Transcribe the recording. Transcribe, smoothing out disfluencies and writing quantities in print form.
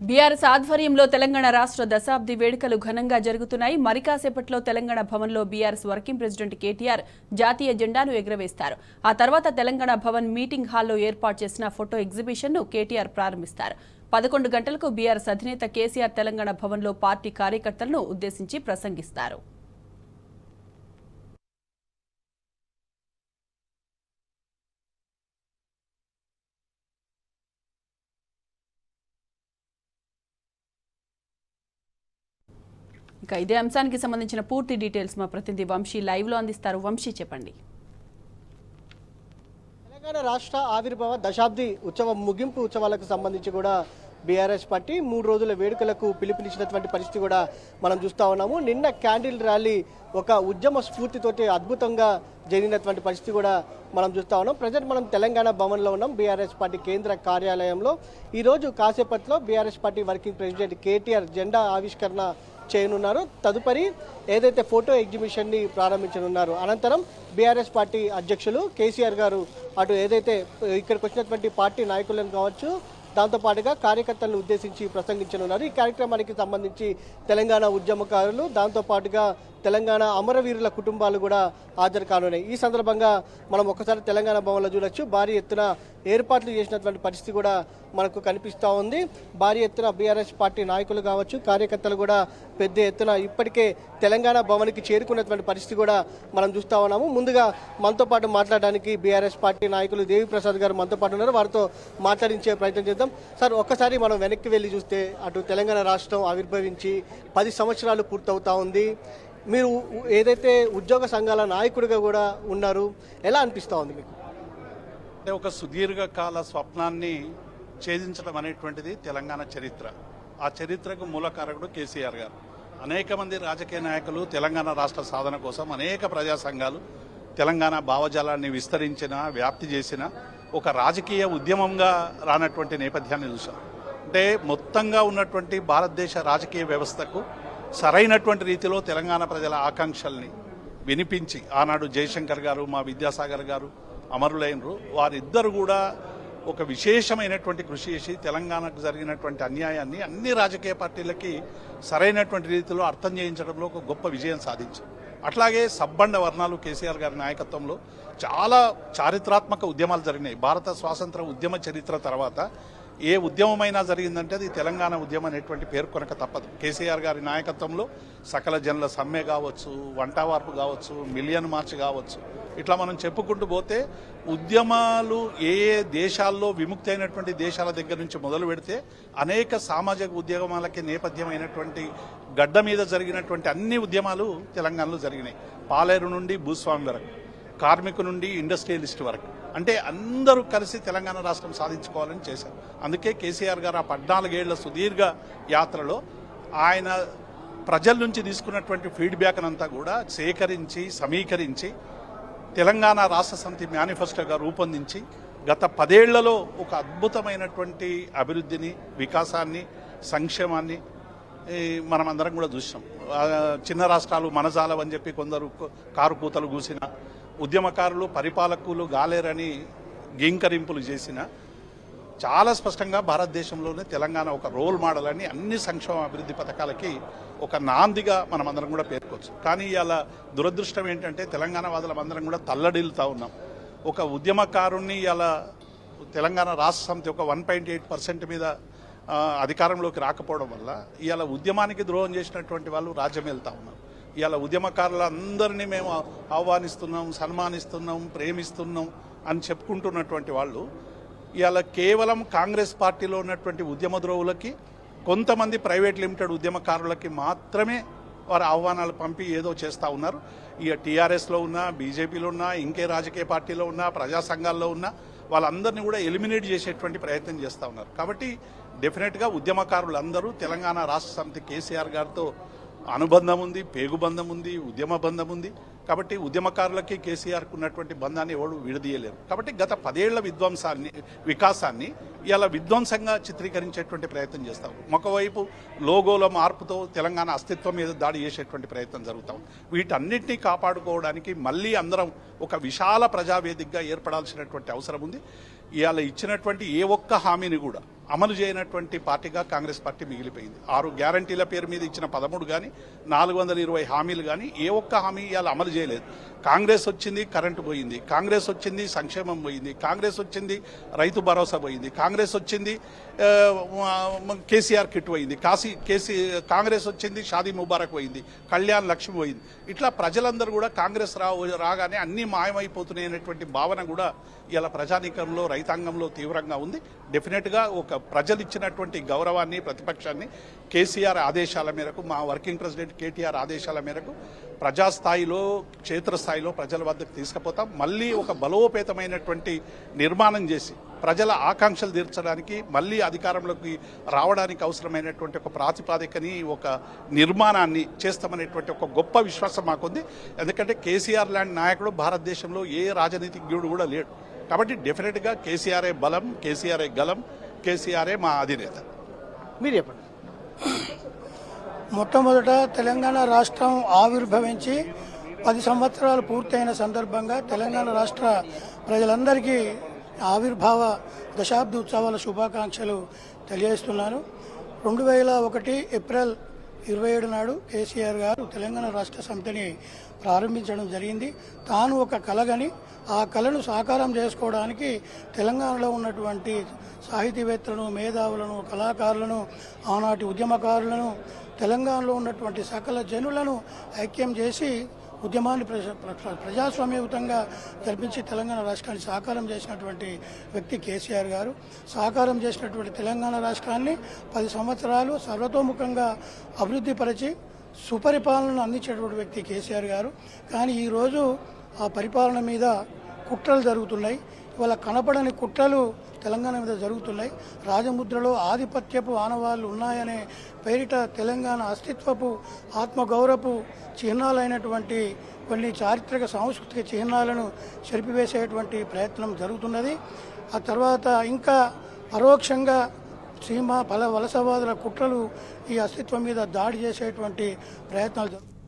BRS ఆధ్వర్యంలో తెలంగాణ రాష్ట్ర దశాబ్ది వేడుకలు ఘనంగా జరుగుతున్నాయి. మరికాసేపట్లో తెలంగాణ భవన్లో బీఆర్ఎస్ వర్కింగ్ ప్రెసిడెంట్ కేటీఆర్ జాతీయ జెండాను ఎగురవేస్తారు. ఆ తర్వాత తెలంగాణ భవన్ మీటింగ్ హాల్లో ఏర్పాటు చేసిన ఫోటో ఎగ్జిబిషన్ను కేటీఆర్ ప్రారంభిస్తారు. 11 గంటలకు బీఆర్ఎస్ అధినేత కేసీఆర్ తెలంగాణ భవన్లో పార్టీ కార్యకర్తలను ఉద్దేశించి ప్రసంగిస్తారు. ఇక ఇదే అంశానికి సంబంధించిన పూర్తి డీటెయిల్స్ మా ప్రతినిధి వంశీ లైవ్ లో అందిస్తారు. వంశీ, చెప్పండి. తెలంగాణ రాష్ట్ర ఆవిర్భావ దశాబ్ది ముగింపు ఉత్సవాలకు సంబంధించి కూడా బీఆర్ఎస్ పార్టీ 3 రోజుల వేడుకలకు పిలుపునిచ్చినటువంటి పరిస్థితి కూడా మనం చూస్తూ ఉన్నాము. నిన్న క్యాండిల్ ర్యాలీ ఒక ఉద్యమ స్ఫూర్తితోటి అద్భుతంగా జరిగినటువంటి పరిస్థితి కూడా మనం చూస్తూ ఉన్నాం. ప్రజెంట్ మనం తెలంగాణ భవన్లో ఉన్నాం, బీఆర్ఎస్ పార్టీ కేంద్ర కార్యాలయంలో. ఈరోజు కాసేపట్లో BRS party working president KTR జెండా ఆవిష్కరణ చేయనున్నారు. తదుపరి ఏదైతే ఫోటో ఎగ్జిబిషన్ని ప్రారంభించనున్నారు. అనంతరం బీఆర్ఎస్ పార్టీ అధ్యక్షులు కేసీఆర్ గారు అటు ఏదైతే ఇక్కడికి వచ్చినటువంటి పార్టీ నాయకులను కావచ్చు, దాంతోపాటుగా కార్యకర్తలను ఉద్దేశించి ప్రసంగించనున్నారు. ఈ కార్యక్రమానికి సంబంధించి తెలంగాణ ఉద్యమకారులు, దాంతోపాటుగా తెలంగాణ అమరవీరుల కుటుంబాలు కూడా హాజరు కానున్నాయి. ఈ సందర్భంగా మనం ఒకసారి తెలంగాణ భవన్లో చూడొచ్చు. భారీ ఎత్తున ఏర్పాట్లు చేసినటువంటి పరిస్థితి కూడా మనకు కనిపిస్తూ ఉంది. భారీ ఎత్తున బీఆర్ఎస్ పార్టీ నాయకులు కావచ్చు, కార్యకర్తలు కూడా పెద్ద ఎత్తున ఇప్పటికే తెలంగాణ భవన్కి చేరుకున్నటువంటి పరిస్థితి కూడా మనం చూస్తూ ఉన్నాము. ముందుగా మనతో పాటు మాట్లాడడానికి బీఆర్ఎస్ పార్టీ నాయకులు దేవిప్రసాద్ గారు మనతో పాటు ఉన్నారు. వారితో మాట్లాడించే ప్రయత్నం చేద్దాం. సార్, ఒక్కసారి మనం వెనక్కి వెళ్ళి చూస్తే అటు తెలంగాణ రాష్ట్రం ఆవిర్భవించి 10 సంవత్సరాలు పూర్తవుతా ఉంది. మీరు ఏదైతే ఉద్యోగ సంఘాల నాయకుడిగా కూడా ఉన్నారు, ఎలా అనిపిస్తూ ఉంది మీకు? అంటే ఒక సుదీర్ఘకాల స్వప్నాన్ని ఛేదించడం అనేటువంటిది తెలంగాణ చరిత్ర. ఆ చరిత్రకు మూలకారకుడు కేసీఆర్ గారు. అనేక మంది రాజకీయ నాయకులు తెలంగాణ రాష్ట్ర సాధన కోసం అనేక ప్రజా సంఘాలు తెలంగాణ భావజాలాన్ని విస్తరించిన, వ్యాప్తి చేసిన ఒక రాజకీయ ఉద్యమంగా రానటువంటి నేపథ్యాన్ని చూసాం. అంటే మొత్తంగా ఉన్నటువంటి భారతదేశ రాజకీయ వ్యవస్థకు సరైనటువంటి రీతిలో తెలంగాణ ప్రజల ఆకాంక్షల్ని వినిపించి ఆనాడు జయశంకర్ గారు, మా విద్యాసాగర్ గారు అమరులైనరు. వారిద్దరు కూడా ఒక విశేషమైనటువంటి కృషి చేసి తెలంగాణకు జరిగినటువంటి అన్యాయాన్ని అన్ని రాజకీయ పార్టీలకి సరైనటువంటి రీతిలో అర్థం చేయించడంలో ఒక గొప్ప విజయం సాధించారు. అట్లాగే సబ్బండ వర్ణాలు కేసీఆర్ గారి నాయకత్వంలో చాలా చారిత్రాత్మక ఉద్యమాలు జరిగినాయి. భారత స్వాతంత్ర ఉద్యమ చరిత్ర తర్వాత ఏ ఉద్యమమైనా జరిగిందంటే అది తెలంగాణ ఉద్యమం అనేటువంటి పేర్కొనక తప్పదు. కేసీఆర్ గారి నాయకత్వంలో సకల జనుల సమ్మె కావచ్చు, వంటవార్పు కావచ్చు, మిలియన్ మార్చ్ కావచ్చు, ఇట్లా మనం చెప్పుకుంటూ పోతే ఉద్యమాలు ఏ దేశాల్లో విముక్తి అయినటువంటి దేశాల దగ్గర నుంచి మొదలు పెడితే అనేక సామాజిక ఉద్యమాలకి నేపథ్యమైనటువంటి గడ్డ మీద జరిగినటువంటి అన్ని ఉద్యమాలు తెలంగాణలో జరిగినాయి. పాలేరు నుండి భూస్వామి వరకు, కార్మికు నుండి ఇండస్ట్రియలిస్ట్ వరకు, అంటే అందరూ కలిసి తెలంగాణ రాష్ట్రం సాధించుకోవాలని చేశారు. అందుకే కేసీఆర్ గారు ఆ 14 ఏళ్ల సుదీర్ఘ యాత్రలో ఆయన ప్రజల నుంచి తీసుకున్నటువంటి ఫీడ్బ్యాక్ అంతా కూడా సేకరించి, సమీకరించి తెలంగాణ రాష్ట్ర సమితి మేనిఫెస్టోగా రూపొందించి గత 10 ఏళ్లలో ఒక అద్భుతమైనటువంటి అభివృద్ధిని, వికాసాన్ని, సంక్షేమాన్ని మనమందరం కూడా చూసాం. చిన్న రాష్ట్రాలు మనజాలవని చెప్పి కొందరు కారు కూతలు కూసిన ఉద్యమకారులు, పరిపాలకులు గాలేరని గీంకరింపులు చేసిన చాలా స్పష్టంగా భారతదేశంలోనే తెలంగాణ ఒక రోల్ మోడల్ అని అన్ని సంక్షేమ అభివృద్ధి పథకాలకి ఒక నాందిగా మనమందరం కూడా పేర్కొచ్చు. కానీ ఇలా దురదృష్టం ఏంటంటే తెలంగాణ వాదులందరం కూడా తల్లడిల్లుతూ ఉన్నాం. ఒక ఉద్యమకారుణ్ణి ఇలా తెలంగాణ రాష్ట్ర సమితి ఒక 1.8% మీద అధికారంలోకి రాకపోవడం వల్ల ఇవాళ ఉద్యమానికి ద్రోహం చేసినటువంటి వాళ్ళు రాజ్యం వెళ్తూ ఉన్నారు. ఇవాళ ఉద్యమకారులందరినీ మేము ఆహ్వానిస్తున్నాం, సన్మానిస్తున్నాం, ప్రేమిస్తున్నాం అని చెప్పుకుంటున్నటువంటి వాళ్ళు ఇవాళ కేవలం కాంగ్రెస్ పార్టీలో ఉన్నటువంటి ఉద్యమ ద్రోహులకి, కొంతమంది ప్రైవేట్ లిమిటెడ్ ఉద్యమకారులకి మాత్రమే వారు ఆహ్వానాలు పంపి ఏదో చేస్తూ ఉన్నారు. ఇక టీఆర్ఎస్లో ఉన్నా, బీజేపీలో ఉన్నా, ఇంకే రాజకీయ పార్టీలో ఉన్నా, ప్రజా సంఘాల్లో ఉన్నా వాళ్ళందరినీ కూడా ఎలిమినేట్ చేసేటువంటి ప్రయత్నం చేస్తూ ఉన్నారు. కాబట్టి డెఫినెట్గా ఉద్యమకారులందరూ తెలంగాణ రాష్ట్ర సమితి కేసీఆర్ గారితో అనుబంధం ఉంది, పేగుబంధం ఉంది, ఉద్యమ బంధం ఉంది. కాబట్టి ఉద్యమకారులకి కేసీఆర్కు ఉన్నటువంటి బంధాన్ని ఎవరు విడదీయలేరు. కాబట్టి గత 10 ఏళ్ల వికాసాన్ని ఇలా విధ్వంసంగా చిత్రీకరించేటువంటి ప్రయత్నం చేస్తాం. ఒకవైపు లోగోల మార్పుతో తెలంగాణ అస్తిత్వం మీద దాడి చేసేటువంటి ప్రయత్నం జరుగుతాం. వీటన్నిటినీ కాపాడుకోవడానికి మళ్ళీ అందరం ఒక విశాల ప్రజావేదికగా ఏర్పడాల్సినటువంటి అవసరం ఉంది. ఇవాళ ఇచ్చినటువంటి ఏ ఒక్క హామీని కూడా అమలు చేయనటువంటి పార్టీగా కాంగ్రెస్ పార్టీ మిగిలిపోయింది. 6 గ్యారంటీల పేరు మీద ఇచ్చిన 13 కానీ 420 హామీలు కానీ ఏ ఒక్క హామీ ఇవాళ అమలు చేయలేదు. కాంగ్రెస్ వచ్చింది, కరెంటు పోయింది. కాంగ్రెస్ వచ్చింది, సంక్షేమం పోయింది. కాంగ్రెస్ వచ్చింది, రైతు భరోసా పోయింది. కాంగ్రెస్ వచ్చింది, కేసీఆర్ కిట్ పోయింది. కాంగ్రెస్ వచ్చింది, షాదీ ముబారక్ పోయింది. కళ్యాణ్ లక్ష్మి పోయింది. ఇట్లా ప్రజలందరూ కూడా కాంగ్రెస్ రాగానే అన్ని మాయమైపోతున్నాయి అనేటువంటి భావన కూడా ఇలా ప్రజానీకంలో, రైతాంగంలో తీవ్రంగా ఉంది. డెఫినెట్గా ఒక ప్రజలు ఇచ్చినటువంటి గౌరవాన్ని, ప్రతిపక్షాన్ని కేసీఆర్ ఆదేశాల మేరకు, మా వర్కింగ్ ప్రెసిడెంట్ కేటీఆర్ ఆదేశాల మేరకు ప్రజాస్థాయిలో, క్షేత్రస్థాయిలో ప్రజల వద్దకు తీసుకుపోతాం. మళ్ళీ ఒక బలోపేతమైనటువంటి నిర్మాణం చేసి ప్రజల ఆకాంక్షలు తీర్చడానికి, మళ్ళీ అధికారంలోకి రావడానికి అవసరమైనటువంటి ఒక ప్రాతిపాదికని, ఒక నిర్మాణాన్ని చేస్తామనేటువంటి ఒక గొప్ప విశ్వాసం మాకుంది. ఎందుకంటే కేసీఆర్ లాంటి నాయకుడు భారతదేశంలో ఏ రాజనీతిజ్ఞుడు కూడా లేడు. కాబట్టి డెఫినెట్గా కేసీఆర్ఏ బలం, కేసీఆర్ఏ గలం, కేసీఆర్ఏ మా అధినేత. మీరు చెప్పండి. మొట్టమొదట తెలంగాణ రాష్ట్రం ఆవిర్భవించి 10 సంవత్సరాలు పూర్తయిన సందర్భంగా తెలంగాణ రాష్ట్ర ప్రజలందరికీ ఆవిర్భావ దశాబ్ది ఉత్సవాల శుభాకాంక్షలు తెలియజేస్తున్నాను. 2001 ఏప్రిల్ 27 నాడు కేసీఆర్ గారు తెలంగాణ రాష్ట్ర సమితిని ప్రారంభించడం జరిగింది. తాను ఒక కలగని ఆ కళను సాకారం చేసుకోవడానికి తెలంగాణలో ఉన్నటువంటి సాహితీవేత్తలను, మేధావులను, కళాకారులను, ఆనాటి ఉద్యమకారులను, తెలంగాణలో ఉన్నటువంటి సకల జనులను ఐక్యం చేసి ఉద్యమాన్ని ప్రజాస్వామ్యయుతంగా జరిపించి తెలంగాణ రాష్ట్రాన్ని సాకారం చేసినటువంటి వ్యక్తి కేసీఆర్ గారు. సాకారం చేసినటువంటి తెలంగాణ రాష్ట్రాన్ని 10 సంవత్సరాలు సర్వతోముఖంగా అభివృద్ధిపరిచి సుపరిపాలనను అందించేటువంటి వ్యక్తి కేసీఆర్ గారు. కానీ ఈరోజు ఆ పరిపాలన మీద కుట్రలు జరుగుతున్నాయి. ఇవాళ కనపడని కుట్రలు తెలంగాణ మీద జరుగుతున్నాయి. రాజముద్రలో ఆధిపత్యపు ఆనవాళ్లు ఉన్నాయనే పేరిట తెలంగాణ అస్తిత్వపు, ఆత్మగౌరవపు చిహ్నాలైనటువంటి కొన్ని చారిత్రక సాంస్కృతిక చిహ్నాలను చెరిపివేసేటువంటి ప్రయత్నం జరుగుతున్నది. ఆ తర్వాత ఇంకా పరోక్షంగా వలసవాదుల కుట్రలు ఈ అస్తిత్వం మీద దాడి చేసేటువంటి ప్రయత్నాలు జరుగుతున్నాయి.